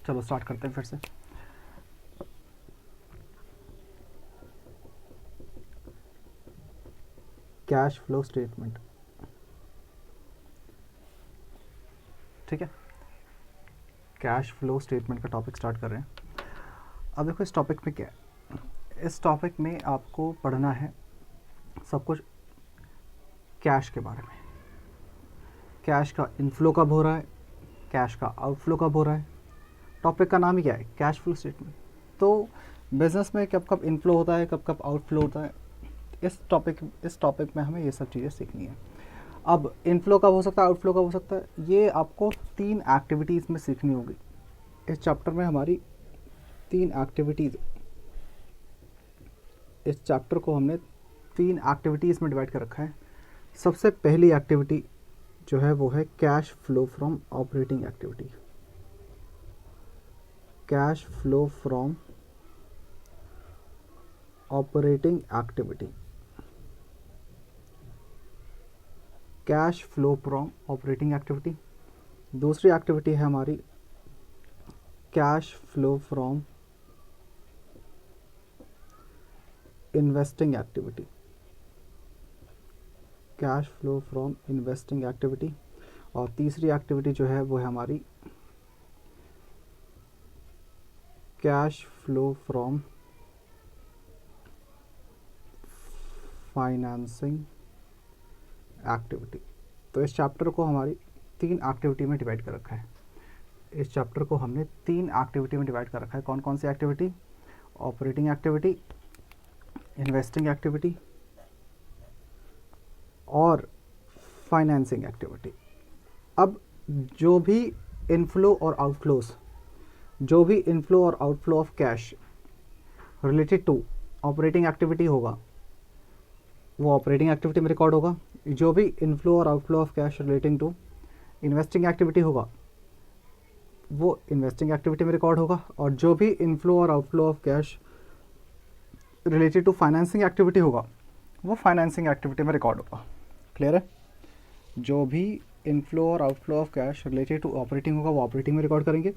चलो स्टार्ट करते हैं फिर से। कैश फ्लो स्टेटमेंट, ठीक है। कैश फ्लो स्टेटमेंट का टॉपिक स्टार्ट कर रहे हैं। अब देखो इस टॉपिक में क्या है, इस टॉपिक में आपको पढ़ना है सब कुछ कैश के बारे में। कैश का इनफ्लो कब हो रहा है, कैश का आउटफ्लो कब हो रहा है। टॉपिक का नाम ही क्या है, कैश फ्लो स्टेटमेंट। तो बिजनेस में कब कब इनफ्लो होता है, कब कब आउटफ्लो होता है, इस टॉपिक में हमें ये सब चीज़ें सीखनी है। अब इनफ्लो कब हो सकता है, आउटफ्लो कब हो सकता है, ये आपको 3 एक्टिविटीज़ में सीखनी होगी। इस चैप्टर में हमारी 3 एक्टिविटीज़, इस चैप्टर को हमने 3 एक्टिविटीज़ में डिवाइड कर रखा है। सबसे पहली एक्टिविटी जो है वो है cash flow from operating activity. Cash flow from operating activity, cash flow from operating activity. दूसरी एक्टिविटी है हमारी cash flow from investing activity. Cash flow from investing activity. और तीसरी एक्टिविटी जो है वो है हमारी cash flow from financing activity. तो इस चैप्टर को हमारी 3 एक्टिविटी में डिवाइड कर रखा है। इस चैप्टर को हमने 3 एक्टिविटी में डिवाइड कर रखा है। कौन कौन सी activity, operating activity, investing activity और फाइनेंसिंग एक्टिविटी। अब जो भी इनफ्लो और outflow of cash related to operating activity होगा वो ऑपरेटिंग एक्टिविटी में रिकॉर्ड होगा। जो भी इनफ्लो और outflow of cash relating to investing activity होगा वो इन्वेस्टिंग एक्टिविटी में रिकॉर्ड होगा। और जो भी इनफ्लो और outflow of cash related to financing activity होगा वो फाइनेंसिंग एक्टिविटी में रिकॉर्ड होगा। क्लियर है? जो भी इनफ्लो और outflow of cash related to operating होगा वो ऑपरेटिंग में रिकॉर्ड करेंगे।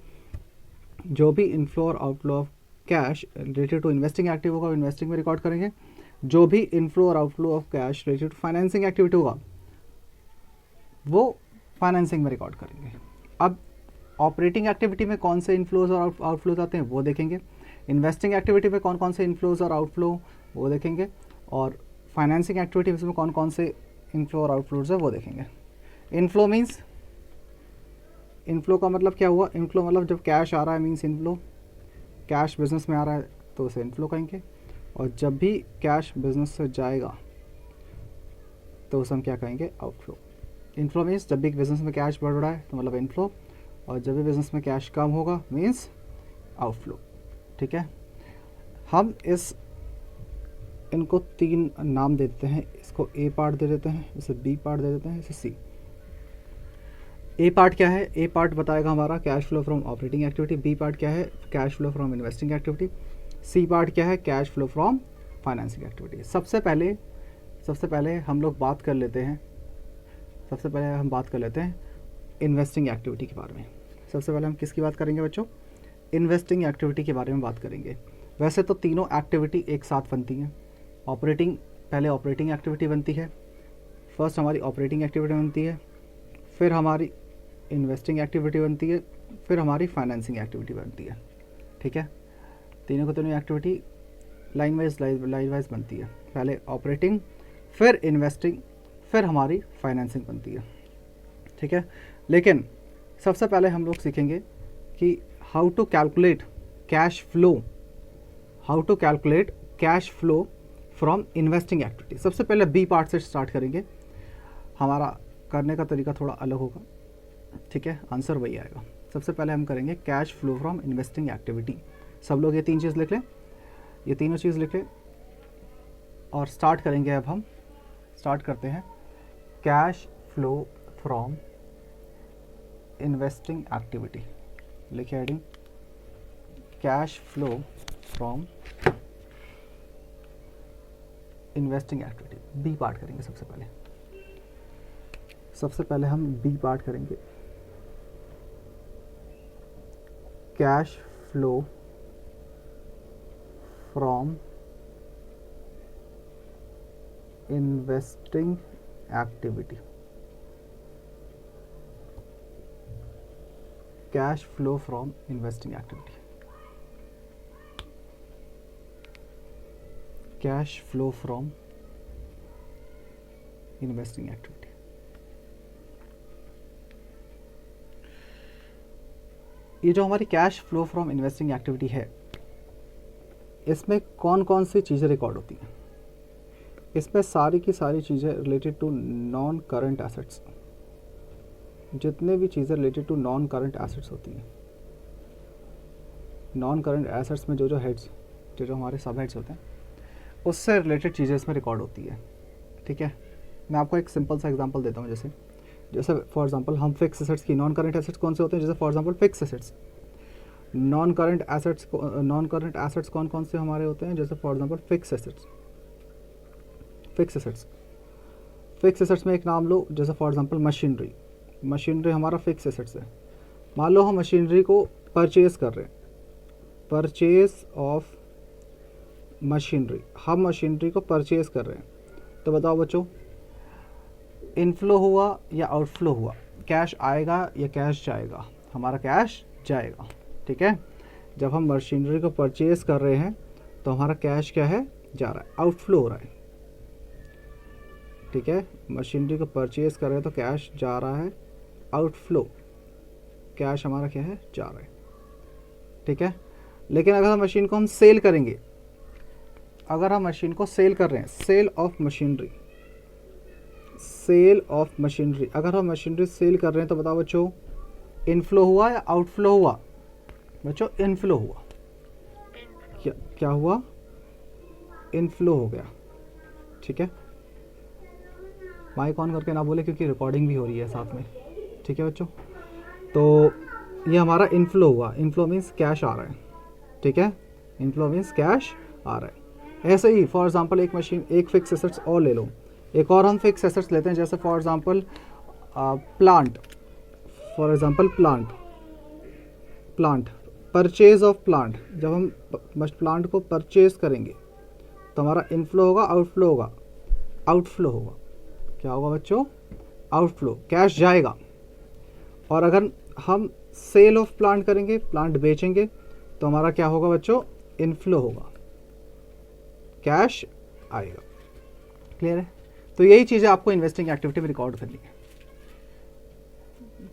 जो भी इनफ्लो और outflow of cash related to investing active होगा वो इन्वेस्टिंग में रिकॉर्ड करेंगे। जो भी इनफ्लो और outflow of cash related to financing activity होगा वो फाइनेंसिंग में रिकॉर्ड करेंगे। अब ऑपरेटिंग एक्टिविटी में कौन से इनफ्लोज और आउटफ्लोज आते हैं वो देखेंगे। इन्वेस्टिंग एक्टिविटी में कौन कौन से इनफ्लोज और आउटफ्लो वो देखेंगे। और फाइनेंसिंग एक्टिविटीज़ में कौन कौन से इनफ्लो और आउटफ्लोज है वो देखेंगे। इनफ्लो मीन्स, इनफ्लो का मतलब क्या हुआ, इनफ्लो मतलब जब कैश आ रहा है मीन्स इनफ्लो। कैश बिजनेस में आ रहा है तो उसे इनफ्लो कहेंगे। और जब भी कैश बिजनेस से जाएगा तो उसे हम क्या कहेंगे, आउटफ्लो। इनफ्लो मीन्स जब भी बिजनेस में कैश बढ़ रहा है तो मतलब इनफ्लो, और जब भी बिजनेस में कैश कम होगा मीन्स आउटफ्लो। ठीक है, हम इनको 3 नाम दे देते हैं। इसको ए पार्ट दे देते हैं, इसे बी पार्ट दे देते हैं, इसे सी। ए पार्ट क्या है, ए पार्ट बताएगा हमारा cash flow from operating activity. B part क्या है, cash flow from investing activity. C part क्या है, cash flow from financing activity. सबसे पहले हम लोग बात कर लेते हैं, इन्वेस्टिंग एक्टिविटी के बारे में। सबसे पहले हम किसकी बात करेंगे बच्चों, इन्वेस्टिंग एक्टिविटी के बारे में बात करेंगे। वैसे तो तीनों एक्टिविटी एक साथ बनती हैं। पहले ऑपरेटिंग एक्टिविटी बनती है, फर्स्ट हमारी ऑपरेटिंग एक्टिविटी बनती है, फिर हमारी इन्वेस्टिंग एक्टिविटी बनती है, फिर हमारी फाइनेंसिंग एक्टिविटी बनती है। ठीक है, तीनों को तीनों एक्टिविटी लाइन वाइज बनती है। पहले ऑपरेटिंग, फिर इन्वेस्टिंग, फिर हमारी फाइनेंसिंग बनती है। ठीक है, लेकिन सबसे पहले हम लोग सीखेंगे कि how to calculate cash flow from investing activity. सबसे पहले बी पार्ट से स्टार्ट करेंगे। हमारा करने का तरीका थोड़ा अलग होगा, ठीक है, आंसर वही आएगा। सबसे पहले हम करेंगे cash flow from investing activity. सब लोग ये 3 चीज़ लिख लें, ये तीनों चीज़ लिख लें और स्टार्ट करेंगे। अब हम स्टार्ट करते हैं cash flow from investing activity. लिखिए heading, cash flow from investing activity. B part करेंगे सबसे पहले हम बी पार्ट करेंगे, cash flow from investing activity, cash flow from investing activity, cash flow from investing activity. ये जो हमारी cash flow from investing activity है, इसमें कौन कौन सी चीज़ें रिकॉर्ड होती हैं? इसमें सारी की सारी चीज़ें related to non current assets, जितने भी चीज़ें related to non current assets होती हैं, नॉन करंट एसेट्स में जो जो हेड्स, जो हमारे सब हेड्स होते हैं, उससे रिलेटेड चीज़ें इसमें रिकॉर्ड होती है। ठीक है, मैं आपको एक सिंपल सा एग्जांपल देता हूँ। जैसे फॉर एग्जांपल हम फिक्स एसेट्स की, नॉन करंट एसेट्स कौन से होते हैं? जैसे for example fix assets, non current assets कौन कौन से हमारे होते हैं? जैसे फॉर एग्जांपल फिक्स एसेट्स में एक नाम लो, जैसे फॉर एग्जांपल मशीनरी हमारा फिक्स एसेट्स है। मान लो हम मशीनरी को परचेज कर रहे हैं, परचेज ऑफ मशीनरी, हम मशीनरी को परचेज कर रहे हैं, तो बताओ बच्चों, इनफ्लो हुआ या आउटफ्लो हुआ? कैश आएगा या कैश जाएगा? हमारा कैश जाएगा। ठीक है, जब हम मशीनरी को परचेज कर रहे हैं तो हमारा कैश क्या है? जा रहा है, आउटफ्लो हो रहा है। ठीक है, मशीनरी को परचेज कर रहे हैं तो कैश जा रहा है, आउटफ्लो, कैश हमारा क्या है? जा रहा है। ठीक है, लेकिन अगर हम मशीन को हम सेल करेंगे, अगर हम मशीन को सेल कर रहे हैं, सेल ऑफ मशीनरी, अगर हम मशीनरी सेल कर रहे हैं तो बताओ बच्चों, इनफ्लो हुआ या आउटफ्लो हुआ? बच्चों इनफ्लो हुआ। क्या हुआ? इनफ्लो हो गया। ठीक है, माइक ऑन करके ना बोले क्योंकि रिकॉर्डिंग भी हो रही है साथ में। ठीक है बच्चों, तो ये हमारा इनफ्लो हुआ, इनफ्लो मीन्स कैश आ रहा है। ठीक है, इनफ्लो मीन्स कैश आ रहा है। ऐसे ही फॉर एग्जांपल एक फिक्स एसेट्स और ले लो, एक और हम फिक्स एसेट्स लेते हैं, जैसे for example plant, for example plant, purchase of plant. जब हम प्लांट को परचेज करेंगे तो हमारा इनफ्लो होगा, आउटफ्लो होगा? आउटफ्लो होगा। क्या होगा बच्चों? आउटफ्लो, कैश जाएगा। और अगर हम सेल ऑफ प्लांट करेंगे, प्लांट बेचेंगे, तो हमारा क्या होगा बच्चों? इनफ्लो होगा, कैश आएगा। क्लियर है? तो यही चीज़ें आपको इन्वेस्टिंग एक्टिविटी में रिकॉर्ड करनी है,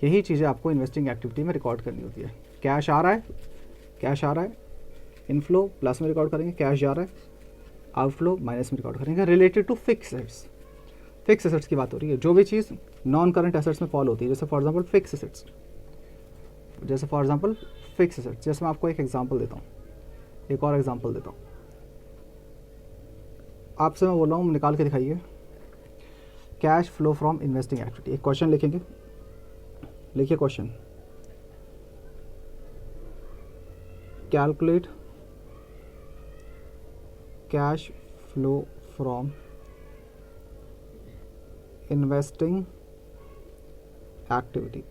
यही चीज़ें आपको इन्वेस्टिंग एक्टिविटी में रिकॉर्ड करनी होती है। कैश आ रहा है, इनफ्लो प्लस में रिकॉर्ड करेंगे, कैश जा रहा है, आउटफ्लो माइनस में रिकॉर्ड करेंगे। रिलेटेड टू फिक्स एसेट्स की बात हो रही है, जो भी चीज़ नॉन करंट एसेट्स में फॉलो होती है, जैसे फॉर एग्जांपल फिक्स एसेट्स, जैसे मैं आपको एक एग्जांपल देता हूँ, एक और एग्जांपल देता हूँ आपसे। मैं बोल रहा हूँ, निकाल के दिखाइए, cash flow from investing activity. एक क्वेश्चन लिखेंगे, लिखिए question, calculate cash flow from investing activity,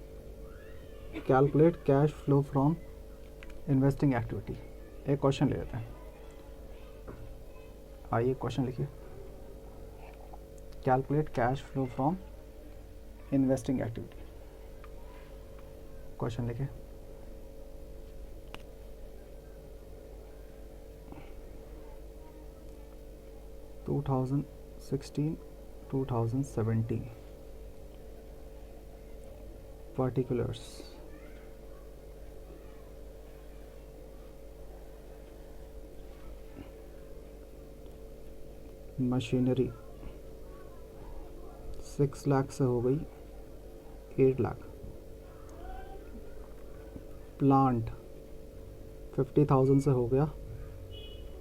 calculate cash flow from investing activity. एक क्वेश्चन ले लेते हैं, आइए क्वेश्चन लिखिए, calculate cash flow from investing activity. Question लिखिए, टू 2017 particulars, मशीनरी 6 लाख से हो गई 8 लाख, प्लांट 50,000 से हो गया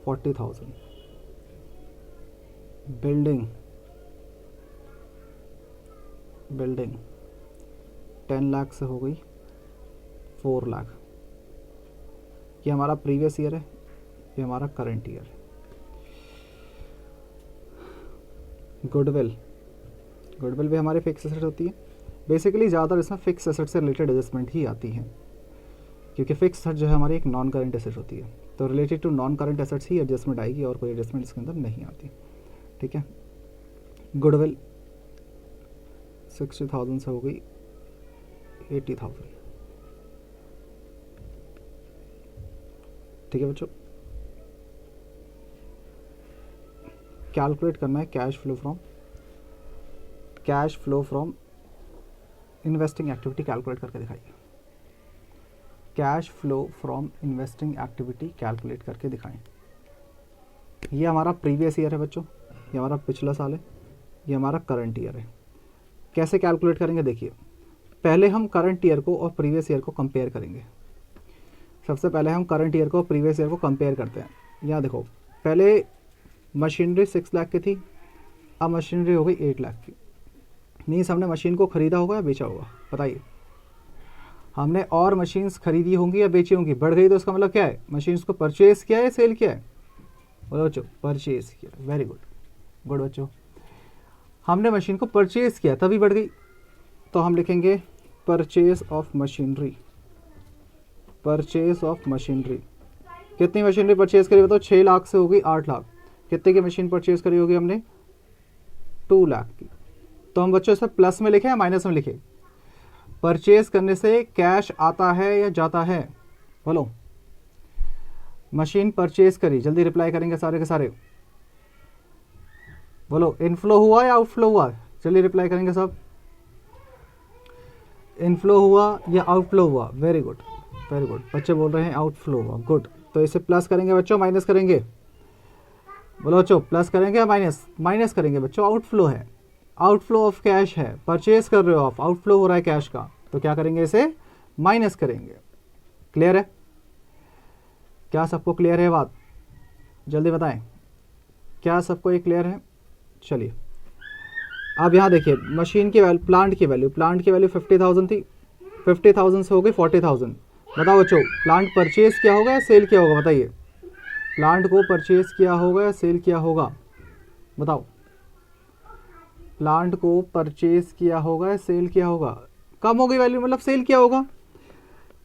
40,000, बिल्डिंग 10 लाख से हो गई 4 लाख। ये हमारा प्रीवियस ईयर है, ये हमारा करंट ईयर है। गुडविल भी हमारी फिक्स एसेट होती है। बेसिकली ज़्यादातर इसमें फिक्स एसेट से रिलेटेड एडजस्टमेंट ही आती हैं। क्योंकि फिक्स एसेट जो है हमारी एक नॉन करंट एसेट होती है, तो related to non current assets ही एडजस्टमेंट आएगी और कोई एडजस्टमेंट इसके अंदर नहीं आती। ठीक है, गुडविल 60,000 से हो गई 80,000। ठीक है बच्चों, कैलकुलेट करना है cash flow from investing activity, calculate करके दिखाइए। Cash flow from investing activity calculate करके दिखाएं। ये हमारा प्रीवियस ईयर है बच्चों, ये हमारा पिछला साल है, ये हमारा करंट ईयर है। कैसे कैलकुलेट करेंगे देखिए, पहले हम करंट ईयर को और प्रीवियस ईयर को कंपेयर करेंगे। सबसे पहले हम करंट ईयर को और प्रीवियस ईयर को कंपेयर करते हैं। यहाँ देखो, पहले मशीनरी 6 लाख की थी, अब मशीनरी हो गई 8 लाख की। मीन्स हमने मशीन को ख़रीदा होगा या बेचा होगा, बताइए। हमने और मशीन्स खरीदी होंगी या बेची होंगी, बढ़ गई तो उसका मतलब क्या है, मशीन्स को परचेज किया है या सेल किया है, बोलो बच्चों, परचेज किया। वेरी गुड, गुड बच्चों, हमने मशीन को परचेज किया तभी बढ़ गई, तो हम लिखेंगे purchase of machinery. Purchase of machinery, कितनी मशीनरी परचेज करी बताओ, 6 लाख से हो गई 8 लाख। कितने की मशीन परचेज करी होगी हमने, 2 लाख की। तो हम बच्चों इसे प्लस में लिखे या माइनस में लिखे, परचेज करने से कैश आता है या जाता है, बोलो। मशीन परचेज करी, जल्दी रिप्लाई करेंगे सारे के सारे, बोलो। इनफ्लो हुआ या आउटफ्लो हुआ, जल्दी रिप्लाई करेंगे सब। इनफ्लो हुआ या आउटफ्लो हुआ, वेरी गुड वेरी गुड, बच्चे बोल रहे हैं आउटफ्लो हुआ, गुड। तो इसे प्लस करेंगे बच्चों, माइनस करेंगे, बोलो बच्चों, प्लस करेंगे या माइनस, माइनस करेंगे बच्चों। आउटफ्लो है, आउटफ्लो ऑफ कैश है, परचेज कर रहे हो आप, आउटफ्लो हो रहा है कैश का, तो क्या करेंगे, इसे माइनस करेंगे। क्लियर है, क्या सबको क्लियर है बात, जल्दी बताएं, क्या सबको ये क्लियर है। चलिए अब यहाँ देखिए, मशीन की वैल्यू, प्लांट की वैल्यू 50,000 थी, 50,000 से हो गई 40,000। बताओ बच्चों, प्लांट परचेज किया होगा या सेल किया होगा, बताइए। प्लांट को परचेज किया होगा या सेल किया होगा, बताओ। प्लांट को परचेज किया होगा या सेल किया होगा। कम हो गई वैल्यू मतलब सेल किया होगा,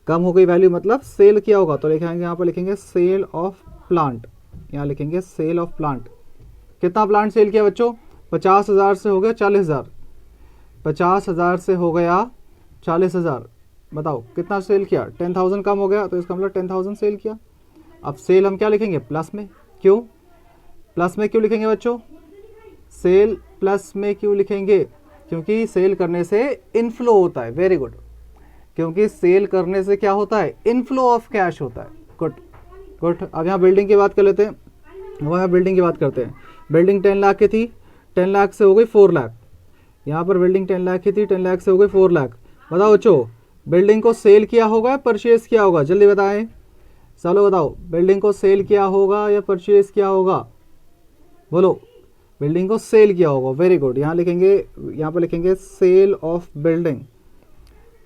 कम हो गई वैल्यू मतलब सेल किया होगा, तो लिखेंगे यहाँ पर, लिखेंगे सेल ऑफ प्लांट, यहाँ लिखेंगे सेल ऑफ प्लांट। कितना प्लांट सेल किया बच्चों, 50,000 से हो गया 40,000, 50,000 से हो गया 40,000। बताओ कितना सेल किया, 10,000 कम हो गया, तो इसका मतलब 10,000 सेल किया। अब सेल हम क्या लिखेंगे, प्लस में। क्यों प्लस में क्यों लिखेंगे बच्चों, सेल प्लस में क्यों लिखेंगे, क्योंकि सेल करने से इनफ्लो होता है। वेरी गुड, क्योंकि सेल करने से क्या होता है, इनफ्लो ऑफ कैश होता है। Good good. अब यहाँ बिल्डिंग की बात कर लेते हैं, अब यहाँ बिल्डिंग की बात करते हैं। बिल्डिंग 10 लाख की थी, 10 लाख से हो गई 4 लाख। यहाँ पर बिल्डिंग 10 लाख की थी, 10 लाख से हो गई 4 लाख। बताओ बच्चों, बिल्डिंग को सेल किया होगा या परचेज किया होगा, जल्दी बताएं, चलो बताओ। बिल्डिंग को सेल किया होगा या परचेज किया होगा, बोलो। बिल्डिंग को सेल किया होगा, वेरी गुड। यहाँ लिखेंगे, यहाँ पर लिखेंगे सेल ऑफ बिल्डिंग,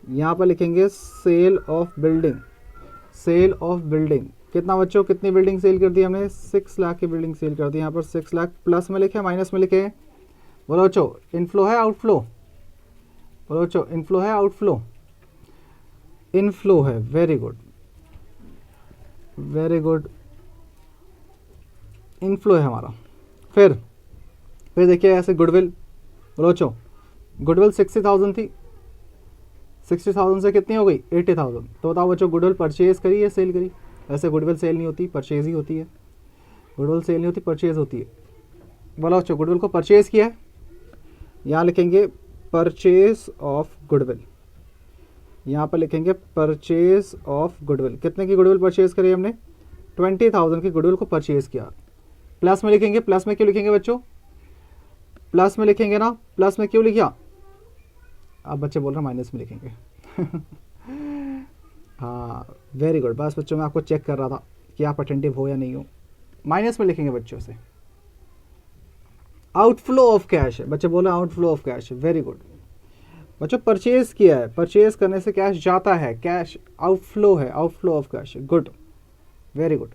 यहाँ पर लिखेंगे sale of building, sale of building. कितना बच्चों, कितनी बिल्डिंग सेल कर दी हमने, 6 लाख की बिल्डिंग सेल कर दी। यहाँ पर 6 लाख प्लस में लिखे माइनस में लिखे, बोलो बच्चों। इनफ्लो है आउटफ्लो, बोलो बच्चों, इनफ्लो है आउटफ्लो, इनफ्लो है। Very good very good, inflow है हमारा। फिर देखिए ऐसे गुडविल, बोलो बच्चों। गुडविल 60,000 थी, 60,000 से कितनी हो गई, 80,000। तो बताओ बच्चों, गुडविल परचेज करी या सेल करी। वैसे गुडविल सेल नहीं होती, परचेज ही होती है। गुडविल सेल नहीं होती, परचेज होती है। बोलो बच्चों, गुडविल को परचेज किया है, यहाँ लिखेंगे परचेज ऑफ गुडविल, यहाँ पर लिखेंगे परचेज ऑफ गुडविल। कितने की गुडविल परचेज करी हमने, 20,000 की गुडविल को परचेज किया। प्लस में लिखेंगे, प्लस में क्यों लिखेंगे बच्चों, प्लस में लिखेंगे ना, प्लस में क्यों लिखा। अब बच्चे बोल रहे हैं माइनस में लिखेंगे। हाँ वेरी गुड, बस बच्चों मैं आपको चेक कर रहा था कि आप अटेंटिव हो या नहीं हो। माइनस में लिखेंगे बच्चों से। आउटफ्लो ऑफ कैश है, बच्चे बोल रहे हैं outflow of cash, very good बच्चों। परचेज किया है, परचेज करने से कैश जाता है, कैश आउटफ्लो है, outflow of cash. Good, very good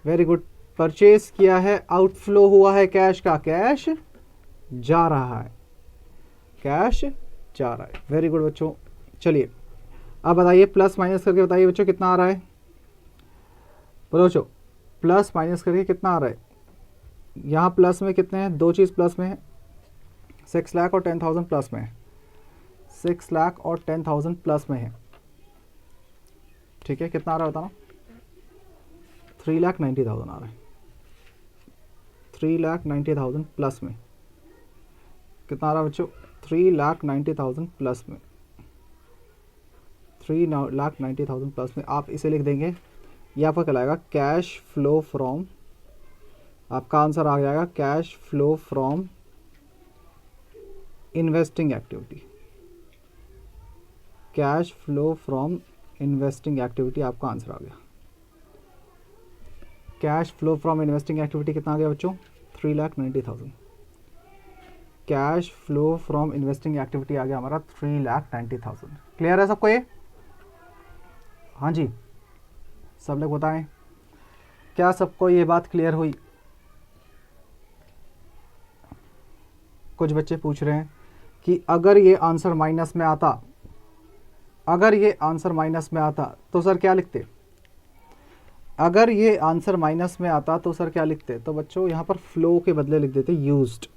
very good. Purchase किया है, आउटफ्लो हुआ है कैश का, कैश जा रहा है, कैश जा रहा है। वेरी गुड बच्चों। चलिए अब बताइए प्लस माइनस करके बताइए बच्चों कितना आ रहा है, बोलो बच्चों प्लस माइनस करके कितना आ रहा है। यहाँ प्लस में कितने हैं, दो चीज़ प्लस में है, 6 लाख और 10,000 प्लस में है, 6 लाख और 10,000 प्लस में है, ठीक है। कितना आ रहा है बताना, 3,90,000 आ रहा है, 3,90,000 प्लस में कितना आ रहा है बच्चों, 3,90,000 प्लस में, 3,90,000 प्लस में। आप इसे लिख देंगे, ये आपका कहलाएगा कैश फ्लो फ्रॉम, आपका आंसर आ जाएगा cash flow from investing activity, cash flow from investing activity आपका आंसर आ गया। Cash flow from investing activity कितना आ गया बच्चों, 3,90,000। Cash flow from investing activity आ गया हमारा 3,90,000। क्लियर है सबको ये, हाँ जी सब लोग बताएं, क्या सबको ये बात क्लियर हुई। कुछ बच्चे पूछ रहे हैं कि अगर ये आंसर माइनस में आता, अगर ये आंसर माइनस में आता तो सर क्या लिखते, अगर ये आंसर माइनस में आता तो सर क्या लिखते, तो बच्चों यहाँ पर फ्लो के बदले लिख देते यूज्ड।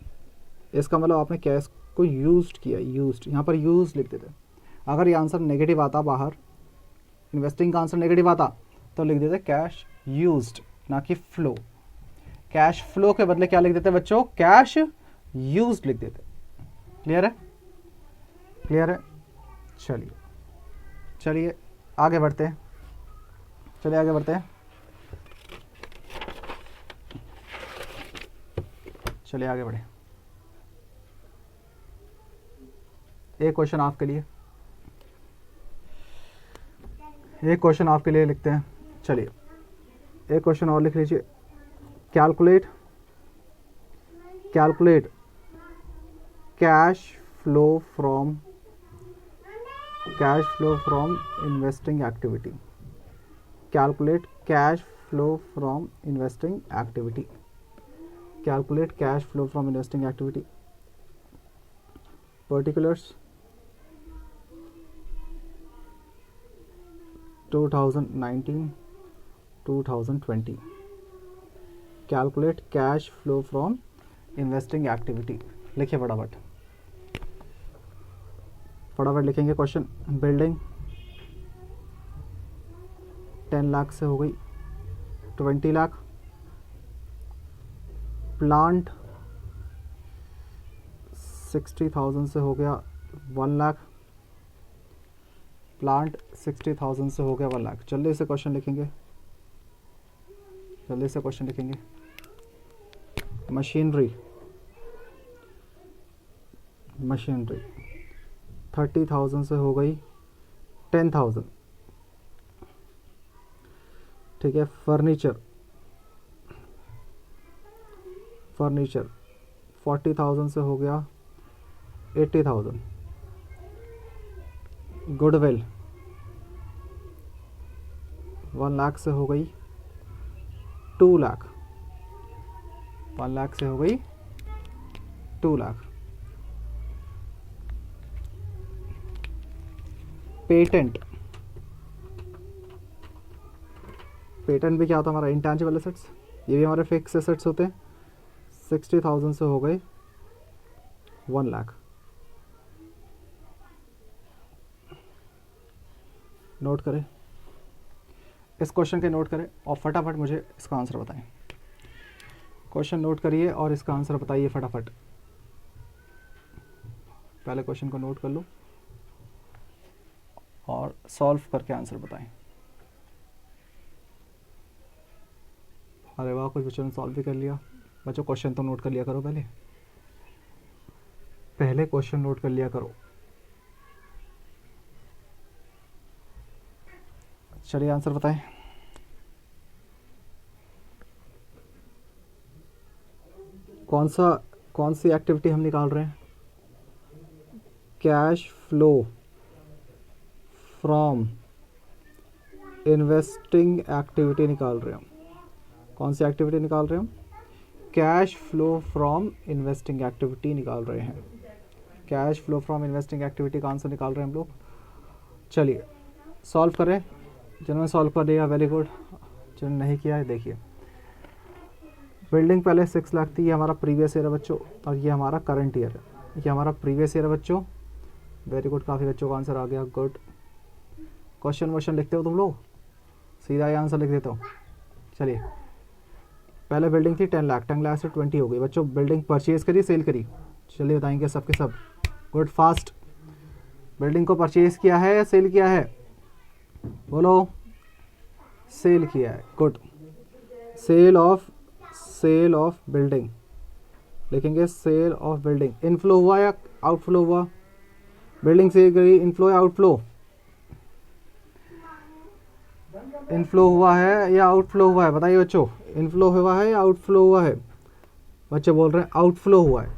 इसका मतलब आपने कैश को यूज्ड किया, यूज्ड, यहाँ पर यूज लिख देते। अगर ये आंसर नेगेटिव आता बाहर, इन्वेस्टिंग का आंसर नेगेटिव आता तो लिख देते कैश यूज्ड, ना कि फ्लो। कैश फ्लो के बदले क्या लिख देते बच्चों, कैश यूज्ड लिख देते। क्लियर है, क्लियर है। चलिए चलिए आगे बढ़ते हैं, चलिए आगे बढ़ते हैं, चलिए आगे बढ़े। एक क्वेश्चन आपके लिए, एक क्वेश्चन आपके लिए लिखते हैं। चलिए एक क्वेश्चन और लिख लीजिए, calculate, calculate cash flow from, cash flow from investing activity, calculate cash flow from investing activity, calculate cash flow from investing activity. Particulars 2019 2020, calculate cash flow from investing activity. लिखिए फटाफट, फटाफट लिखेंगे क्वेश्चन। बिल्डिंग 10 लाख से हो गई 20 lakh, plant 60,000 से हो गया 1 लाख, प्लांट 60,000 से हो गया 1 लाख। जल्दी से क्वेश्चन लिखेंगे, जल्दी से क्वेश्चन लिखेंगे। मशीनरी, मशीनरी 30,000 से हो गई 10,000, ठीक है। फर्नीचर, फर्नीचर 40,000 से हो गया 80,000। गुडविल 1 लाख से हो गई 2 लाख, 1 लाख से हो गई 2 लाख। पेटेंट, पेटेंट भी क्या होता है हमारा, इंटैंजिबल एसेट्स, ये भी हमारे फिक्स एसेट्स होते हैं। 60,000 से हो गए 1 लाख। नोट करें, इस क्वेश्चन के नोट करें और फटाफट मुझे इसका आंसर बताएं। क्वेश्चन नोट करिए और इसका आंसर बताइए फटाफट। पहले क्वेश्चन को नोट कर लो और सॉल्व करके आंसर बताएं। अरे वाह, कुछ बच्चों ने सॉल्व भी कर लिया। बच्चों क्वेश्चन तो नोट कर लिया करो, पहले पहले क्वेश्चन नोट कर लिया करो। चलिए आंसर बताएं। कौन सी एक्टिविटी हम निकाल रहे हैं, cash flow from investing activity निकाल रहे हैं हम। कौन सी एक्टिविटी निकाल रहे हैं हम, cash flow from investing activity निकाल रहे हैं। Cash flow from investing activity का आंसर निकाल रहे हैं हम लोग। चलिए सॉल्व करें, जिन्होंने सॉल्व कर लिया वेरी गुड, जिन्होंने नहीं किया है देखिए। बिल्डिंग पहले 6 लाख थी, ये हमारा प्रीवियस ईयर है बच्चों, और ये हमारा करंट ईयर है, ये हमारा प्रीवियस ईयर है बच्चों। वेरी गुड, काफ़ी बच्चों का आंसर आ गया, गुड। क्वेश्चन लिखते हो तुम लोग, सीधा ही आंसर लिख देते हो। चलिए, पहले बिल्डिंग थी 10 लाख, 10 लाख से 20 हो गई बच्चों। बिल्डिंग परचेज करी, सेल करी, चलिए बताएंगे सबके सब। Good, fast. बिल्डिंग को परचेज किया है या सेल किया है, बोलो। सेल किया है, गुड। सेल ऑफ बिल्डिंग लिखेंगे, सेल ऑफ बिल्डिंग। इनफ्लो हुआ या आउटफ्लो हुआ, बिल्डिंग सेल करी, इनफ्लो या आउटफ्लो, इनफ्लो हुआ है या आउटफ्लो हुआ है, बताइए बच्चों। इनफ्लो हुआ है या आउटफ्लो हुआ है, बच्चे बोल रहे हैं आउटफ्लो हुआ है।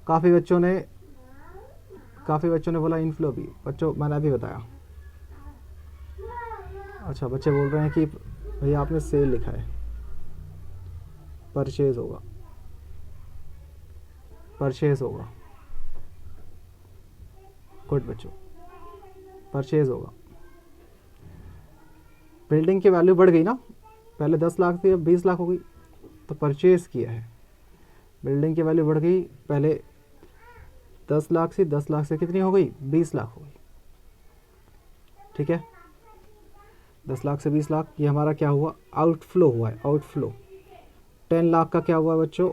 काफ़ी बच्चों ने बोला इनफ्लो भी, बच्चों मैंने अभी बताया। अच्छा, बच्चे बोल रहे हैं कि भैया आपने सेल लिखा है, परचेज होगा, परचेज होगा। गुड बच्चों, परचेज होगा। बिल्डिंग की वैल्यू बढ़ गई ना, पहले 10 लाख थी अब 20 लाख हो गई, तो परचेज किया है। बिल्डिंग की वैल्यू बढ़ गई, पहले 10 लाख से, 10 लाख से कितनी हो गई, 20 लाख हो गई। ठीक है, 10 लाख से 20 लाख, ये हमारा क्या हुआ, आउटफ्लो हुआ है, आउटफ्लो। 10 लाख का क्या हुआ बच्चों,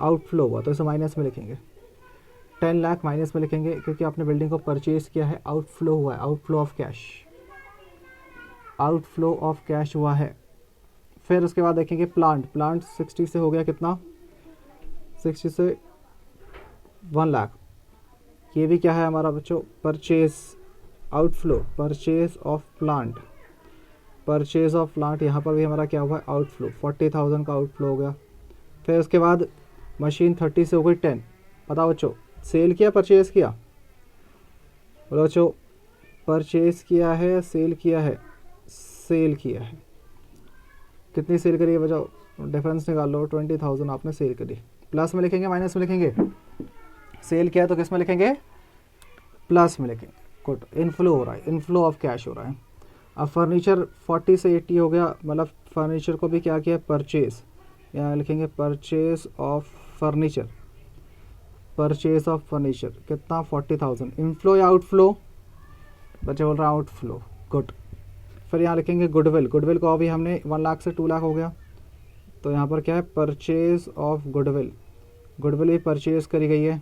आउटफ्लो हुआ, तो इसे माइनस में लिखेंगे। 10 लाख माइनस में लिखेंगे क्योंकि आपने बिल्डिंग को परचेज किया है, आउटफ्लो हुआ है, outflow of cash, outflow of cash हुआ है। फिर उसके बाद देखेंगे प्लांट 60 से हो गया कितना, 60 से 1 लाख, ये भी क्या है हमारा बच्चों, purchase, outflow, purchase of plant, purchase of plant. यहाँ पर भी हमारा क्या हुआ है, आउटफ्लो, 40,000 का आउटफ्लो हो गया। फिर उसके बाद मशीन 30 से हो गई 10, बताओ बच्चों सेल किया परचेज किया, बोलो बच्चों, परचेज किया है सेल किया है, सेल किया है। कितनी सेल करी है बचाओ, डिफरेंस निकाल लो, 20,000 आपने सेल करी। प्लस में लिखेंगे माइनस में लिखेंगे, सेल किया तो किस में लिखेंगे, प्लस में लिखेंगे। गुड, इनफ्लो हो रहा है, इनफ्लो ऑफ कैश हो रहा है। अब फर्नीचर 40 से 80 हो गया, मतलब फर्नीचर को भी क्या किया, परचेज, यहाँ लिखेंगे purchase of furniture, purchase of furniture कितना, 40,000। इनफ्लो या आउटफ्लो, बच्चे बोल रहे हैं आउटफ्लो, गुड। फिर यहाँ लिखेंगे गुडविल, गुडविल को अभी हमने 1 लाख से 2 लाख हो गया, तो यहाँ पर क्या है, परचेज ऑफ गुडविल, गुडविल भी परचेज करी गई है,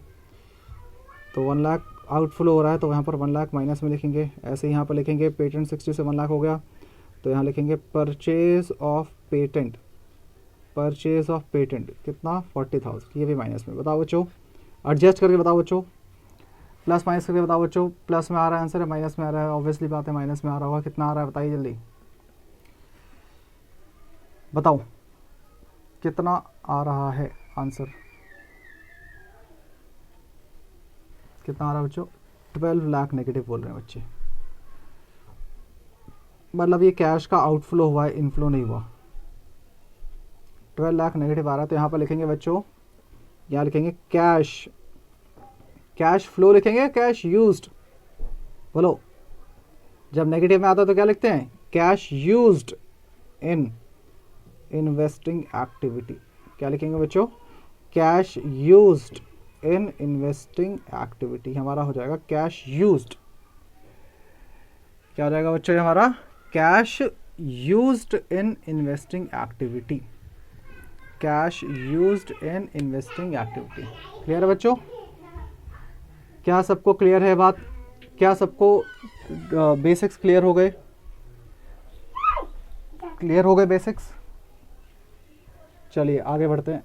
तो 1 लाख आउटफ्लो हो रहा है, तो यहाँ पर 1 लाख माइनस में लिखेंगे। ऐसे यहाँ पर लिखेंगे पेटेंट 60 से 1 लाख हो गया, तो यहाँ लिखेंगे purchase of patent, purchase of patent कितना, 40,000, ये भी माइनस में। बताओ बच्चों, एडजस्ट करके बताओ बच्चों, प्लस माइनस करके बताओ बच्चों। प्लस में आ रहा है आंसर है, माइनस में आ रहा है, ऑब्वियसली बात है माइनस में आ रहा होगा। कितना आ रहा है बताइए जल्दी, बताओ कितना आ रहा है आंसर, कितना आ रहा है बच्चों, 12 लाख नेगेटिव बोल रहे हैं बच्चे, मतलब ये कैश का आउटफ्लो हुआ है, इनफ्लो नहीं हुआ। 12 लाख नेगेटिव आ रहा है, तो यहाँ पर लिखेंगे बच्चों, यहाँ लिखेंगे कैश, कैश फ्लो लिखेंगे, कैश यूज्ड, बोलो। जब नेगेटिव में आता है तो क्या लिखते हैं, cash used in investing activity, क्या लिखेंगे बच्चों, cash used in investing activity, हमारा हो जाएगा कैश यूज्ड, क्या हो जाएगा बच्चों हमारा, cash used in investing activity, cash used in investing activity. Clear है बच्चों, क्या सबको क्लियर है बात, क्या सबको बेसिक्स क्लियर हो गए, क्लियर हो गए बेसिक्स। चलिए आगे बढ़ते हैं।